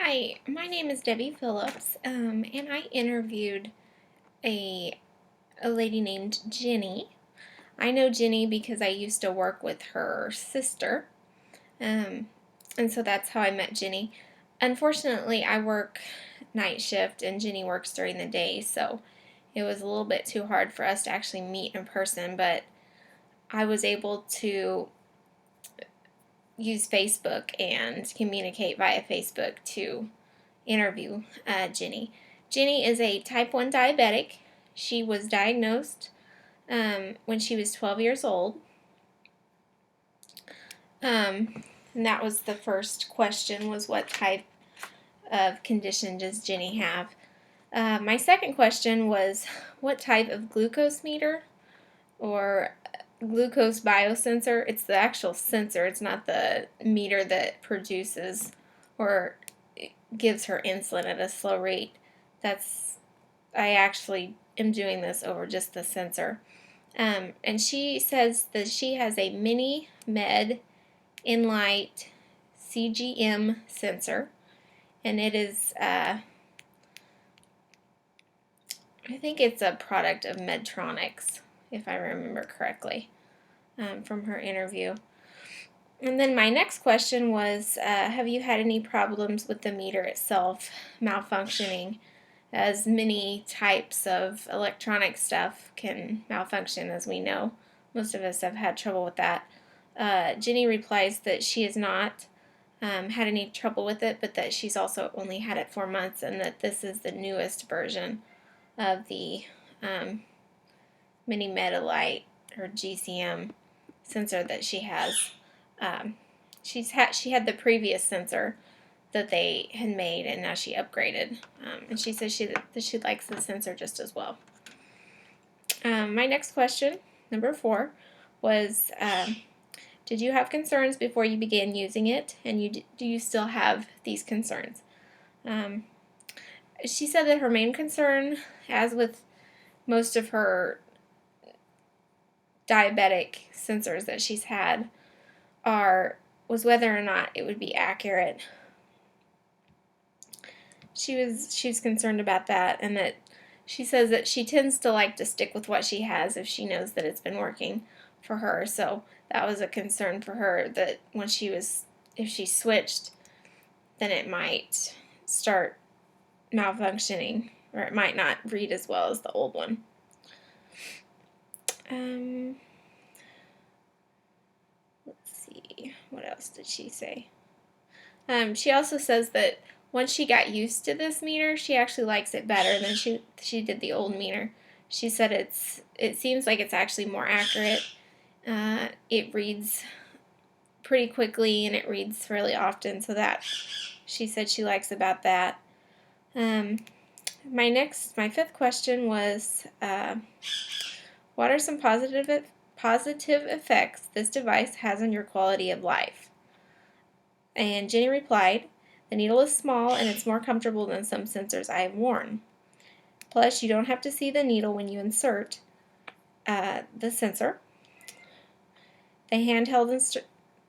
Hi, my name is Debbie Phillips, and I interviewed a, a lady named Jenny. I know Jenny because I used to work with her sister, um, and so that's how I met Jenny. Unfortunately, I work night shift and Jenny works during the day, so it was a little bit too hard for us to actually meet in person, but I was able to use Facebook and communicate via Facebook to interview Jenny. Jenny is a type 1 diabetic. She was diagnosed when she was 12 years old. And that was the first question, was what type of condition does Jenny have? My second question was what type of glucose meter or glucose biosensor. It's the actual sensor. It's not the meter that produces or gives her insulin at a slow rate. I actually am doing this over just the sensor. And she says that she has a Mini Med Enlight CGM sensor, and it is, I think it's a product of Medtronics, if I remember correctly, from her interview. And then my next question was, have you had any problems with the meter itself malfunctioning? As many types of electronic stuff can malfunction, as we know. Most of us have had trouble with that. Jenny replies that she has not had any trouble with it, but that she's also only had it 4 months, and that this is the newest version of the Mini Medilite or GCM sensor that she has. She had the previous sensor that they had made, and now she upgraded. And she says that she likes the sensor just as well. My next question, number 4, was did you have concerns before you began using it, and do you still have these concerns? She said that her main concern, as with most of her diabetic sensors that she's had, was whether or not it would be accurate. She was concerned about that, and that she says that she tends to like to stick with what she has if she knows that it's been working for her. So that was a concern for her, that if she switched, then it might start malfunctioning, or it might not read as well as the old one. Let's see, what else did she say? She also says that once she got used to this meter, she actually likes it better than she did the old meter. She said it seems like it's actually more accurate. It reads pretty quickly, and it reads fairly often, so that she said she likes about that. My 5th question was, what are some positive effects this device has on your quality of life? And Jenny replied, the needle is small and it's more comfortable than some sensors I have worn. Plus, you don't have to see the needle when you insert the sensor. The handheld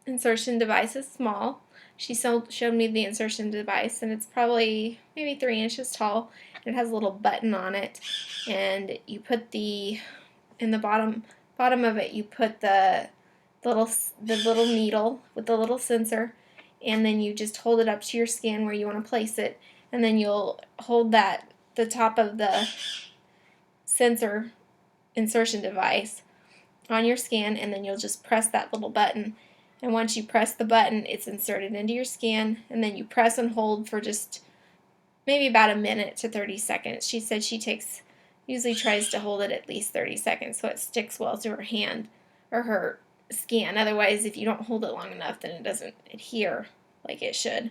insertion device is small. She showed me the insertion device, and it's probably maybe 3 inches tall. It has a little button on it, and you put in the bottom of it, you put the little needle with the little sensor, and then you just hold it up to your skin where you want to place it, and then you'll hold the top of the sensor insertion device on your skin, and then you'll just press that little button. And once you press the button, it's inserted into your skin, and then you press and hold for just maybe about a minute to 30 seconds. She said she usually tries to hold it at least 30 seconds so it sticks well to her hand or her skin. Otherwise, if you don't hold it long enough, then it doesn't adhere like it should.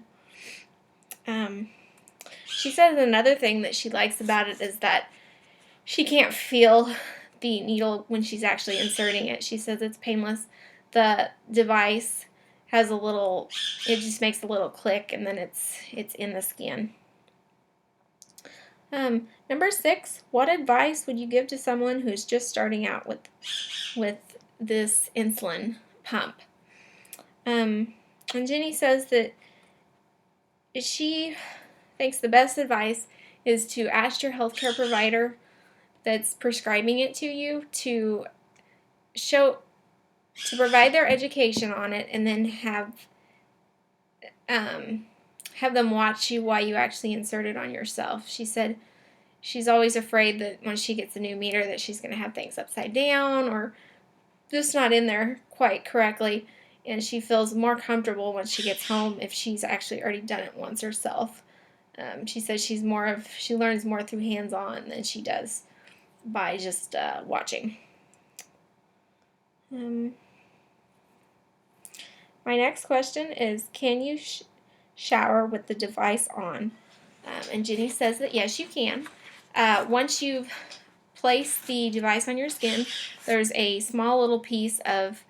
She says another thing that she likes about it is that she can't feel the needle when she's actually inserting it. She says it's painless. The device has it just makes a little click, and then it's in the skin. Number 6, what advice would you give to someone who's just starting out with this insulin pump? And Jenny says that she thinks the best advice is to ask your healthcare provider that's prescribing it to you to provide their education on it, and then have them watch you while you actually insert it on yourself. She said she's always afraid that when she gets a new meter that she's going to have things upside down or just not in there quite correctly, and she feels more comfortable when she gets home if she's actually already done it once herself. She says she learns more through hands-on than she does by just watching. My next question is, can you shower with the device on? And Jenny says that yes, you can. Once you've placed the device on your skin, there's a small little piece of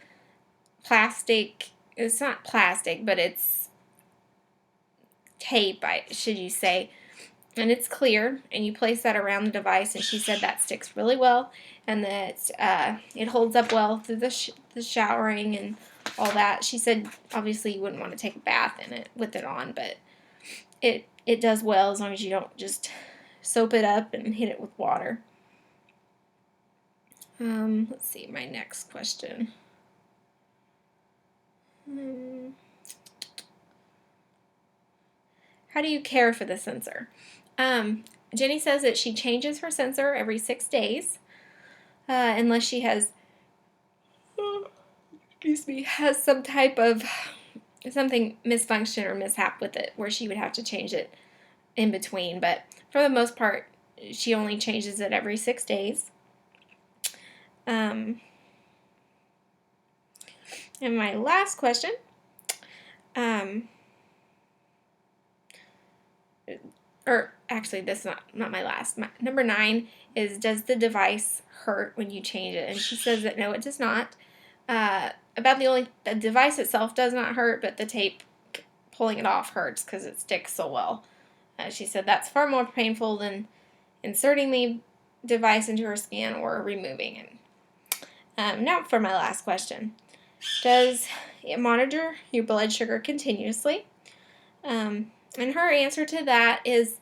plastic. It's not plastic, but it's tape, should you say, and it's clear, and you place that around the device, and she said that sticks really well, and that it holds up well through the showering and all that. She said obviously you wouldn't want to take a bath in it with it on, but it does well as long as you don't just soap it up and hit it with water. Let's see, my next question. How do you care for the sensor? Jenny says that she changes her sensor every 6 days, unless she has some type of something misfunction or mishap with it where she would have to change it in between. But for the most part, she only changes it every 6 days. And my last question, or actually this is not my last. Number 9 is, does the device hurt when you change it? And she says that no, it does not. The device itself does not hurt, but the tape pulling it off hurts because it sticks so well. She said that's far more painful than inserting the device into her skin or removing it. Now for my last question. Does it monitor your blood sugar continuously? And her answer to that is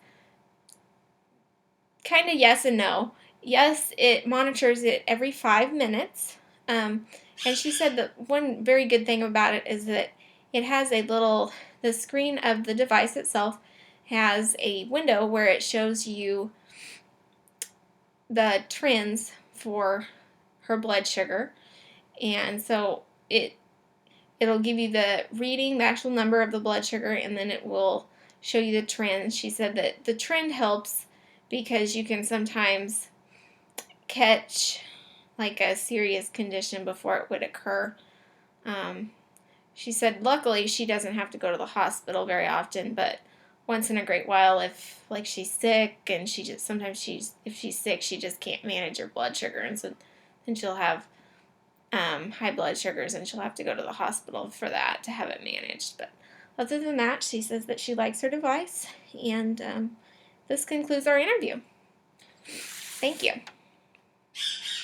kind of yes and no. Yes, it monitors it every 5 minutes. And she said that one very good thing about it is that it has the screen of the device itself has a window where it shows you the trends for her blood sugar. And so it'll give you the reading, the actual number of the blood sugar, and then it will show you the trend. She said that the trend helps because you can sometimes catch like a serious condition before it would occur. She said luckily she doesn't have to go to the hospital very often, but once in a great while, if like she's sick and if she's sick, she just can't manage her blood sugar, and so then she'll have high blood sugars, and she'll have to go to the hospital for that to have it managed. But other than that, she says that she likes her device, and this concludes our interview. Thank you.